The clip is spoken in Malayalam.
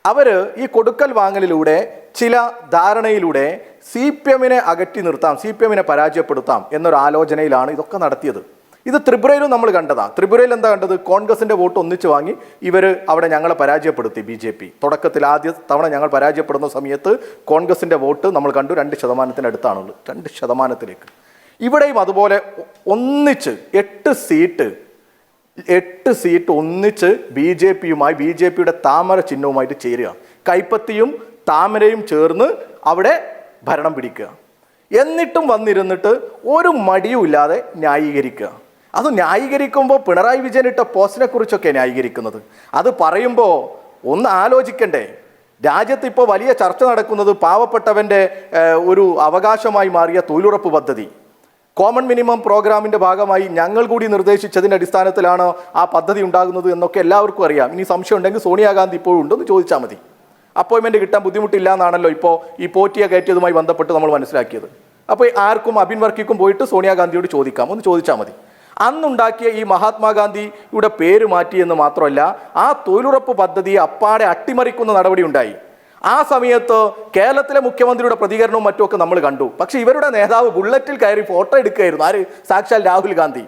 അവർ ഈ കൊടുക്കൽ വാങ്ങലിലൂടെ ചില ധാരണയിലൂടെ CPM-നെ അകറ്റി നിർത്താം, CPM-നെ പരാജയപ്പെടുത്താം എന്നൊരു ആലോചനയിലാണ് ഇതൊക്കെ നടത്തിയത്. ഇത് ത്രിപുരയിലും നമ്മൾ കണ്ടതാണ്. ത്രിപുരയിൽ എന്താ കണ്ടത്? കോൺഗ്രസിൻ്റെ വോട്ട് ഒന്നിച്ച് വാങ്ങി ഇവർ അവിടെ ഞങ്ങളെ പരാജയപ്പെടുത്തി. BJP തുടക്കത്തിൽ ആദ്യ തവണ ഞങ്ങൾ പരാജയപ്പെടുന്ന സമയത്ത് കോൺഗ്രസിൻ്റെ വോട്ട് നമ്മൾ കണ്ടു 2%-അടുത്താണുള്ളത്, 2%. ഇവിടെയും അതുപോലെ ഒന്നിച്ച് 8 സീറ്റ് ഒന്നിച്ച് BJP-യുമായി BJP-യുടെ താമര ചിഹ്നവുമായിട്ട് ചേരുക, കൈപ്പത്തിയും താമരയും ചേർന്ന് അവിടെ ഭരണം പിടിക്കുക. എന്നിട്ടും വന്നിരുന്നിട്ട് ഒരു മടിയും ഇല്ലാതെ ന്യായീകരിക്കുക. അത് ന്യായീകരിക്കുമ്പോൾ പിണറായി വിജയൻ ഇട്ട പോസ്റ്റിനെ കുറിച്ചൊക്കെ ന്യായീകരിക്കുന്നത്. അത് പറയുമ്പോൾ ഒന്ന് ആലോചിക്കണ്ടേ? രാജ്യത്ത് ഇപ്പോൾ വലിയ ചർച്ച നടക്കുന്നത് പാവപ്പെട്ടവൻ്റെ ഒരു അവകാശമായി മാറിയ തൊഴിലുറപ്പ് പദ്ധതി, കോമൺ മിനിമം പ്രോഗ്രാമിൻ്റെ ഭാഗമായി ഞങ്ങൾ കൂടി നിർദ്ദേശിച്ചതിൻ്റെ അടിസ്ഥാനത്തിലാണ് ആ പദ്ധതി ഉണ്ടാകുന്നത് എന്നൊക്കെ എല്ലാവർക്കും അറിയാം. ഇനി സംശയം ഉണ്ടെങ്കിൽ സോണിയാഗാന്ധി ഇപ്പോഴും ഉണ്ടെന്ന് ചോദിച്ചാൽ മതി. അപ്പോയിൻമെൻറ്റ് കിട്ടാൻ ബുദ്ധിമുട്ടില്ല എന്നാണല്ലോ ഇപ്പോൾ ഈ പോറ്റിയ കയറ്റിയതുമായി ബന്ധപ്പെട്ട് നമ്മൾ മനസ്സിലാക്കിയത്. അപ്പോൾ ആർക്കും അബിൻ വർക്കിക്കും പോയിട്ട് സോണിയാഗാന്ധിയോട് ചോദിക്കാം, ഒന്ന് ചോദിച്ചാൽ മതി. അന്നുണ്ടാക്കിയ ഈ മഹാത്മാഗാന്ധിയുടെ പേര് മാറ്റിയെന്ന് മാത്രമല്ല, ആ തൊഴിലുറപ്പ് പദ്ധതിയെ അപ്പാടെ അട്ടിമറിക്കുന്ന നടപടി ഉണ്ടായി. ആ സമയത്ത് കേരളത്തിലെ മുഖ്യമന്ത്രിയുടെ പ്രതികരണവും മറ്റുമൊക്കെ നമ്മൾ കണ്ടു. പക്ഷേ ഇവരുടെ നേതാവ് ബുള്ളറ്റിൽ കയറി ഫോട്ടോ എടുക്കുകയായിരുന്നു. ആര്? സാക്ഷാൽ രാഹുൽ ഗാന്ധി.